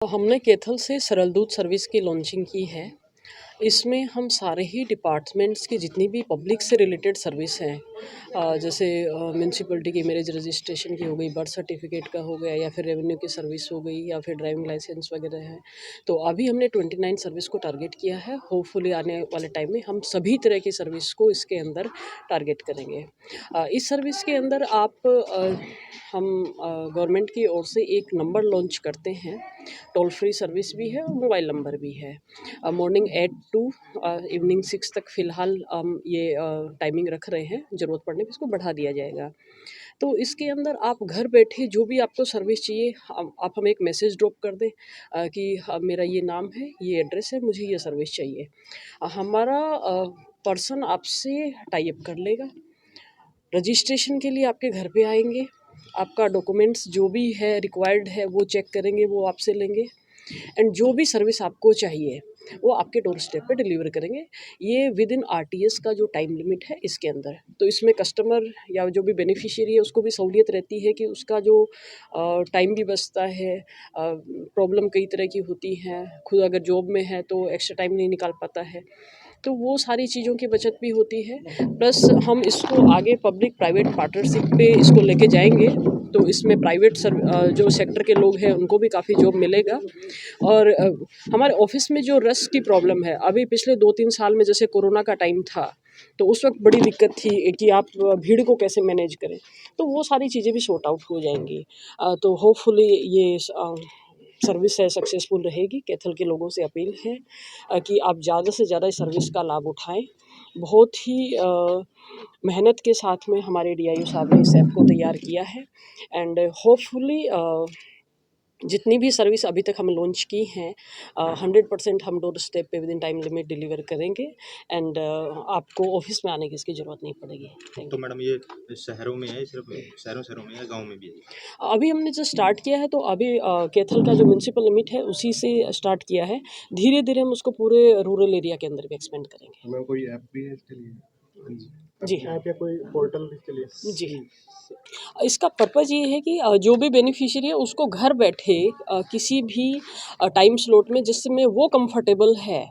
हमने कैथल से सरल दूध सर्विस की लॉन्चिंग की है। इसमें हम सारे ही डिपार्टमेंट्स की जितनी भी पब्लिक से रिलेटेड सर्विस हैं, जैसे म्यूनसिपैलिटी की मैरिज रजिस्ट्रेशन की हो गई, बर्थ सर्टिफिकेट का हो गया, या फिर रेवेन्यू की सर्विस हो गई, या फिर ड्राइविंग लाइसेंस वगैरह है। तो अभी हमने 29 सर्विस को टारगेट किया है। होपफुली आने वाले टाइम में हम सभी तरह की सर्विस को इसके अंदर टारगेट करेंगे। इस सर्विस के अंदर हम गवर्नमेंट की ओर से एक नंबर लॉन्च करते हैं। टोल फ्री सर्विस भी है और मोबाइल नंबर भी है। मॉर्निंग 8 टू इवनिंग 6 तक फ़िलहाल हम ये टाइमिंग रख रहे हैं। ज़रूरत पड़ने पे इसको बढ़ा दिया जाएगा। तो इसके अंदर आप घर बैठे जो भी आपको सर्विस चाहिए, आप हमें एक मैसेज ड्रॉप कर दें कि मेरा ये नाम है, ये एड्रेस है, मुझे ये सर्विस चाहिए। हमारा पर्सन आपसे टाई अप कर लेगा। रजिस्ट्रेशन के लिए आपके घर पे आएंगे, आपका डॉक्यूमेंट्स जो भी है रिक्वायर्ड है वो चेक करेंगे, वो आपसे लेंगे, एंड जो भी सर्विस आपको चाहिए वो आपके डोर स्टेप पे डिलीवर करेंगे। ये विद इन आरटीएस का जो टाइम लिमिट है इसके अंदर। तो इसमें कस्टमर या जो भी बेनिफिशियरी है उसको भी सहूलियत रहती है कि उसका जो टाइम भी बचता है। प्रॉब्लम कई तरह की होती हैं, खुद अगर जॉब में है तो एक्स्ट्रा टाइम नहीं निकाल पाता है, तो वो सारी चीज़ों की बचत भी होती है। प्लस हम इसको आगे पब्लिक प्राइवेट पार्टनरशिप पे इसको लेके जाएंगे, तो इसमें जो सेक्टर के लोग हैं उनको भी काफ़ी जॉब मिलेगा। और हमारे ऑफिस में जो रश की प्रॉब्लम है, अभी पिछले 2-3 साल में जैसे कोरोना का टाइम था, तो उस वक्त बड़ी दिक्कत थी कि आप भीड़ को कैसे मैनेज करें। तो वो सारी चीज़ें भी सॉर्ट आउट हो जाएंगी। तो होपफुली ये सर्विस है सक्सेसफुल रहेगी। कैथल के लोगों से अपील है कि आप ज़्यादा से ज़्यादा इस सर्विस का लाभ उठाएं। बहुत ही मेहनत के साथ में हमारे डीआईओ साहब ने इस ऐप को तैयार किया है, एंड होपफुली जितनी भी सर्विस अभी तक हम लॉन्च की हैं 100% हम डोर स्टेप पे with in time limit deliver करेंगे, एंड आपको ऑफिस में आने की इसकी ज़रूरत नहीं पड़ेगी। थैंक तो यू। मैडम ये शहरों में है, सिर्फ शहरों में या गांव में भी है? अभी हमने जो स्टार्ट किया है, तो अभी कैथल का जो म्यूनसिपल लिमिट है उसी से स्टार्ट किया है। धीरे धीरे हम उसको पूरे रूरल एरिया के अंदर भी एक्सपेंड करेंगे। मैम कोई ऐप भी है इसके लिए? जी ऐप या कोई पोर्टल इसके लिए? जी। इसका पर्पज़ ये है कि जो भी बेनिफिशियरी है उसको घर बैठे किसी भी टाइम स्लॉट में जिसमें वो कंफर्टेबल है,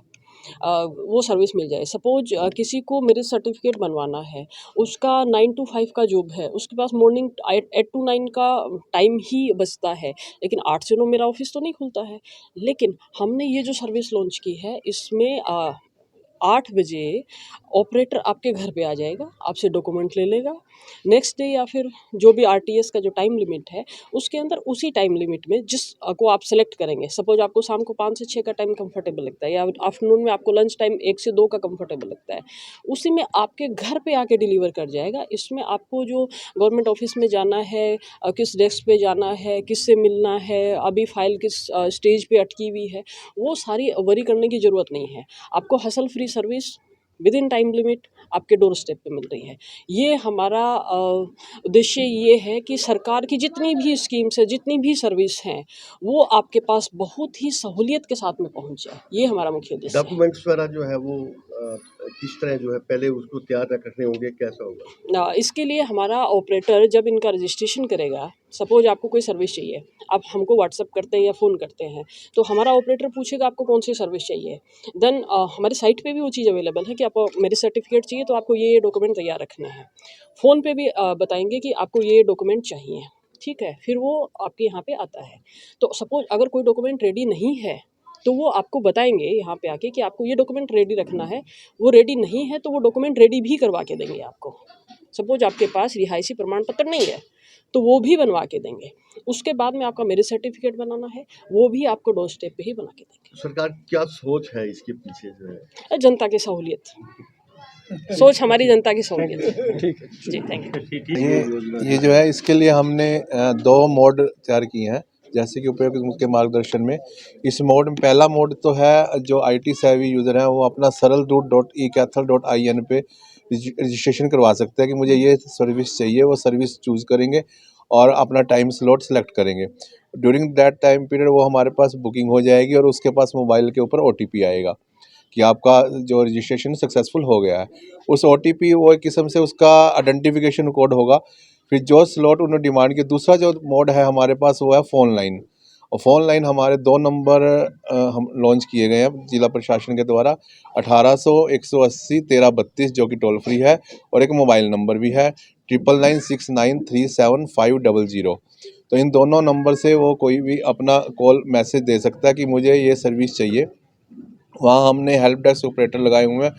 वो सर्विस मिल जाए। सपोज किसी को मैरिज सर्टिफिकेट बनवाना है, उसका 9 to 5 का जॉब है, उसके पास मॉर्निंग 8 to 9 का टाइम ही बचता है, लेकिन 8 से 9 मेरा ऑफिस तो नहीं खुलता है। लेकिन हमने ये जो सर्विस लॉन्च की है इसमें 8 बजे ऑपरेटर आपके घर पे आ जाएगा, आपसे डॉक्यूमेंट ले लेगा। नेक्स्ट डे या फिर जो भी आरटीएस का जो टाइम लिमिट है उसके अंदर उसी टाइम लिमिट में जिस को आप सेलेक्ट करेंगे, सपोज आपको शाम को 5 से 6 का टाइम कंफर्टेबल लगता है, या आफ्टरनून में आपको लंच टाइम 1 से 2 का कंफर्टेबल लगता है, उसी में आपके घर पे आके डिलीवर कर जाएगा। इसमें आपको जो गवर्नमेंट ऑफिस में जाना है, किस डेस्क पे जाना है, किससे मिलना है, अभी फाइल किस स्टेज पे अटकी हुई है, वो सारी वरी करने की ज़रूरत नहीं है। आपको hustle free service with in time limit आपके डोर स्टेप पे मिल रही है। ये हमारा उद्देश्य ये है कि सरकार की जितनी भी स्कीम्स है, जितनी भी सर्विस हैं, वो आपके पास बहुत ही सहूलियत के साथ में पहुंच जाए। ये हमारा मुख्य उद्देश्य है। डॉक्यूमेंट्स वगैरह जो है वो किस तरह जो है पहले उसको तैयार रखने होंगे, कैसा होगा? इसके लिए हमारा ऑपरेटर जब इनका रजिस्ट्रेशन करेगा, सपोज आपको कोई सर्विस चाहिए, आप हमको व्हाट्सअप करते हैं या फ़ोन करते हैं, तो हमारा ऑपरेटर पूछेगा आपको कौन सी सर्विस चाहिए। देन हमारी साइट पे भी वो चीज़ अवेलेबल है कि आपको मेरिज सर्टिफिकेट चाहिए तो आपको ये डॉक्यूमेंट तैयार रखने हैं। फ़ोन पे भी बताएंगे कि आपको ये डॉक्यूमेंट चाहिए, ठीक है, फिर वो आपके यहाँ पे आता है। तो सपोज अगर कोई डॉक्यूमेंट रेडी नहीं है तो वो आपको बताएंगे यहाँ पे आके कि आपको ये डॉक्यूमेंट रेडी रखना है। वो रेडी नहीं है तो वो डॉक्यूमेंट रेडी भी करवा के देंगे आपको। सपोज आपके पास रिहायशी प्रमाण पत्र नहीं है तो वो भी बनवा के देंगे। उसके बाद में आपका मैरिज सर्टिफिकेट बनाना है, वो भी आपको डोर स्टेप पे ही बना के देंगे। सरकार क्या सोच है इसके पीछे जो है? जनता की सहूलियत, सोच हमारी जनता की सहूलियत। ठीक है जी, थैंक यू। ये जो है इसके लिए हमने 2 मोड तैयार किए हैं, जैसे कि उपयोग के मार्गदर्शन में। इस मोड में पहला मोड तो है जो IT सेवी यूज़र हैं वो अपना saraldud.ekethel.in पे रजिस्ट्रेशन करवा सकते हैं कि मुझे ये सर्विस चाहिए। वो सर्विस चूज़ करेंगे और अपना टाइम स्लॉट सेलेक्ट करेंगे। ड्यूरिंग दैट टाइम पीरियड वो हमारे पास बुकिंग हो जाएगी और उसके पास मोबाइल के ऊपर OTP आएगा कि आपका जो रजिस्ट्रेशन सक्सेसफुल हो गया है। उस OTP वो एक किस्म से उसका आइडेंटिफिकेशन कोड होगा। फिर जो स्लॉट उन्होंने डिमांड किया, दूसरा जो मोड है हमारे पास वो है फ़ोन लाइन। और फ़ोन लाइन हमारे 2 नंबर हम लॉन्च किए गए हैं जिला प्रशासन के द्वारा 1800 180 1332 जो कि टोल फ्री है, और एक मोबाइल नंबर भी है 9969375000। तो इन दोनों नंबर से वो कोई भी अपना कॉल मैसेज दे सकता है कि मुझे ये सर्विस चाहिए। वहाँ हमने हेल्प डेस्क ऑपरेटर लगाए हुए हैं,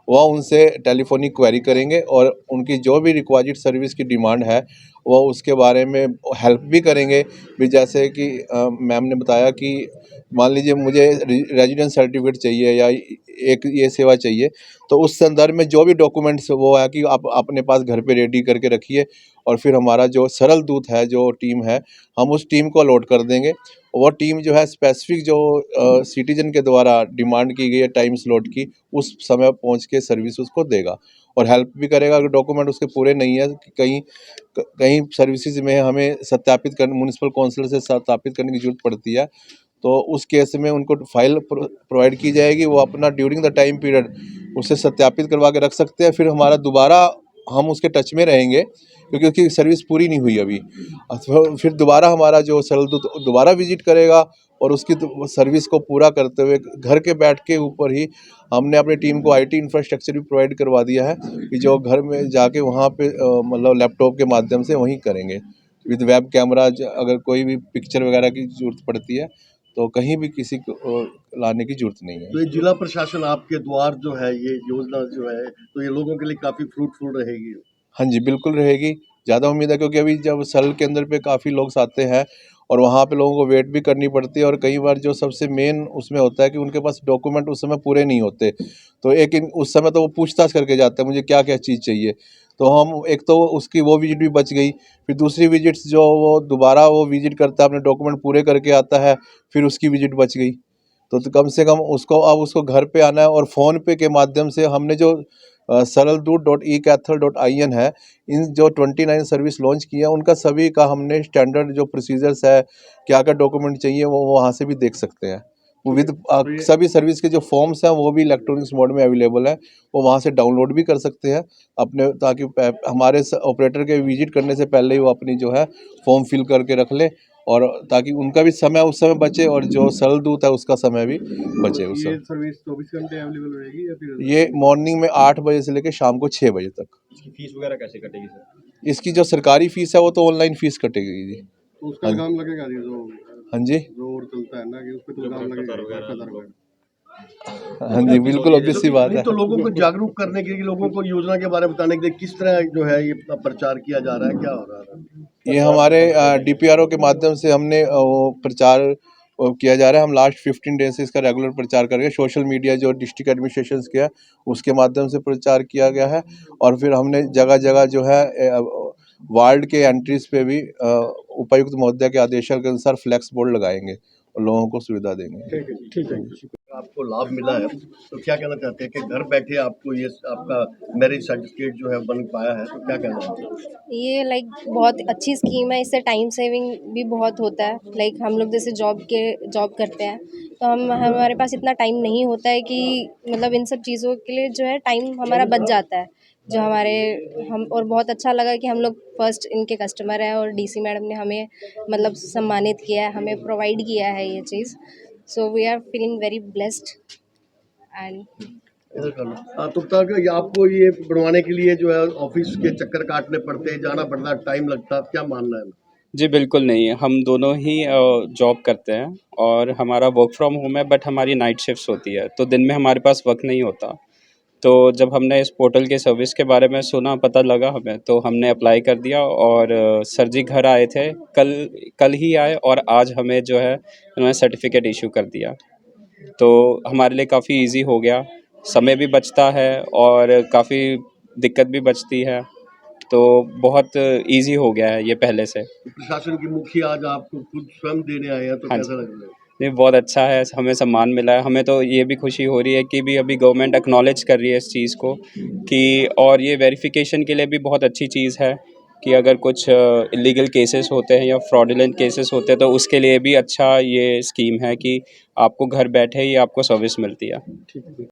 वह उनसे टेलीफोनिक क्वेरी करेंगे और उनकी जो भी रिक्वायर्ड सर्विस की डिमांड है वह उसके बारे में हेल्प भी करेंगे। भी जैसे कि मैम ने बताया कि मान लीजिए मुझे रेजिडेंस सर्टिफिकेट चाहिए या एक ये सेवा चाहिए, तो उस संदर्भ में जो भी डॉक्यूमेंट्स वो है कि आप अपने पास घर पे रेडी करके रखिए, और फिर हमारा जो सरल दूत है जो टीम है, हम उस टीम को अलॉट कर देंगे। वो टीम जो है स्पेसिफिक जो सिटीजन के द्वारा डिमांड की गई है टाइम स्लॉट की, उस समय पहुंच के सर्विस उसको देगा और हेल्प भी करेगा। अगर डॉक्यूमेंट उसके पूरे नहीं है, कहीं कहीं सर्विसेज में हमें सत्यापित करने म्युनिसिपल काउंसिल से सत्यापित करने की जरूरत पड़ती है, तो उस केस में उनको फाइल प्रोवाइड की जाएगी, वो अपना ड्यूरिंग द टाइम पीरियड उसे सत्यापित करवा के रख सकते हैं। फिर हमारा दोबारा हम उसके टच में रहेंगे क्योंकि उसकी सर्विस पूरी नहीं हुई अभी, फिर दोबारा हमारा जो सरल दूत दोबारा विजिट करेगा और उसकी सर्विस को पूरा करते हुए घर के बैठ के ऊपर ही हमने अपनी टीम को आईटी इंफ्रास्ट्रक्चर भी प्रोवाइड करवा दिया है कि जो घर में जाके वहाँ पे मतलब लैपटॉप के माध्यम से वहीं करेंगे विद वेब कैमरा। अगर कोई भी पिक्चर वगैरह की जरूरत पड़ती है तो कहीं भी किसी को लाने की जरूरत नहीं है। तो ये जिला प्रशासन आपके द्वार जो है, ये योजना जो है, तो ये लोगों के लिए काफ़ी फ्रूटफुल रहेगी। हाँ जी, बिल्कुल रहेगी। ज़्यादा उम्मीद है क्योंकि अभी जब सरल के अंदर पे काफ़ी लोग आते हैं और वहाँ पे लोगों को वेट भी करनी पड़ती है, और कई बार जो सबसे मेन उसमें होता है कि उनके पास डॉक्यूमेंट उस समय पूरे नहीं होते। तो एक उस समय तो वो पूछताछ करके जाते हैं मुझे क्या-क्या चीज़ चाहिए। तो हम एक तो उसकी वो विज़िट भी बच गई, फिर दूसरी विज़िट्स जो वो दोबारा वो विज़िट करता है, अपने डॉक्यूमेंट पूरे करके आता है, फिर उसकी विज़िट बच गई। तो कम से कम उसको अब उसको घर पे आना है, और फ़ोन पे के माध्यम से हमने जो सरलदूत.ecathl.in है, इन जो 29 सर्विस लॉन्च की है उनका सभी का हमने स्टैंडर्ड जो प्रोसीजर्स है, क्या-क्या डॉक्यूमेंट चाहिए वो वहाँ से भी देख सकते हैं। वो विद सभी सर्विस के जो फॉर्म्स हैं वो भी इलेक्ट्रॉनिक्स मोड में अवेलेबल है, वो वहाँ से डाउनलोड भी कर सकते हैं अपने, ताकि हमारे ऑपरेटर के विजिट करने से पहले ही वो अपनी जो है फॉर्म फिल करके रख ले, और ताकि उनका भी समय उस समय बचे और जो सरल दूत है उसका समय भी बचे उस समय। सर्विस 24 घंटे अवेलेबल रहेगी या फिर ये मॉर्निंग में 8 बजे से लेकर शाम को 6 बजे तक। इसकी फीस वगैरह कैसे कटेगी सर? इसकी जो सरकारी फीस है वो तो ऑनलाइन फीस कटेगी जी। तो उसका इल्ज़ाम लगेगा जी, जो हाँ जी, और चलता है ना कि उस पे तो इल्ज़ाम लगेगा वगैरह। हाँ जी, बिल्कुल ऑब्वियस सी बात नहीं, है। तो लोगों को जागरूक करने के लिए, लोगों को योजना के बारे में बताने के लिए किस तरह जो है ये प्रचार किया जा रहा है, क्या हो रहा है? ये हमारे डीपीआरओ के माध्यम से हमने वो प्रचार किया जा रहा है। हम लास्ट 15 डेज से इसका रेगुलर प्रचार कर रहे हैं। सोशल मीडिया जो डिस्ट्रिक्ट एडमिनिस्ट्रेशन के है उसके माध्यम से प्रचार किया गया है, और फिर हमने जगह जगह जो है वार्ड के एंट्रीज पे भी उपायुक्त महोदय के आदेशों के अनुसार फ्लैक्स बोर्ड लगाएंगे और लोगों को सुविधा देंगे। ठीक है। आपको लाभ मिला है तो क्या कहना चाहते हैं कि घर बैठे आपको ये आपका मैरिज सर्टिफिकेट जो है बन पाया है, तो क्या कहना चाहते हैं? ये लाइक बहुत अच्छी स्कीम है, इससे टाइम सेविंग भी बहुत होता है। लाइक हम लोग जैसे जॉब करते हैं तो हमारे पास इतना टाइम नहीं होता है कि मतलब इन सब चीज़ों के लिए जो है टाइम हमारा बच जाता है, जो हमारे हम और बहुत अच्छा लगा कि हम लोग फर्स्ट इनके कस्टमर हैं और डीसी मैडम ने हमें मतलब सम्मानित किया है, हमें प्रोवाइड किया है ये चीज़। So we are feeling very blessed and इधर कर लो। हाँ, तो तक आपको ये बनवाने के लिए जो है ऑफिस के चक्कर काटने पड़ते हैं, जाना पड़ता है, टाइम लगता है, क्या मानना है? जी, बिल्कुल नहीं, हम दोनों ही जॉब करते हैं और हमारा वर्क फ्रॉम होम है, बट हमारी नाइट शिफ्ट्स होती है, तो दिन में हमारे पास वक़्त नहीं होता। तो जब हमने इस पोर्टल के सर्विस के बारे में सुना, पता लगा हमें, तो हमने अप्लाई कर दिया और सर जी घर आए थे, कल ही आए और आज हमें जो है उन्होंने सर्टिफ़िकेट इश्यू कर दिया। तो हमारे लिए काफ़ी ईज़ी हो गया, समय भी बचता है और काफ़ी दिक्कत भी बचती है, तो बहुत ईज़ी हो गया है ये पहले से। प्रशासन की मुखिया आज आपको खुद स्वयं देने आए हैं, तो हाँ कैसा जी। लग रहा है? नहीं, बहुत अच्छा है, हमें सम्मान मिला है। हमें तो ये भी खुशी हो रही है कि भी अभी गवर्नमेंट एक्नॉलेज कर रही है इस चीज़ को कि, और ये वेरिफ़िकेशन के लिए भी बहुत अच्छी चीज़ है कि अगर कुछ इल्लीगल केसेस होते हैं या फ्रॉडुलेंट केसेस होते हैं तो उसके लिए भी अच्छा ये स्कीम है कि आपको घर बैठे ही आपको सर्विस मिलती है।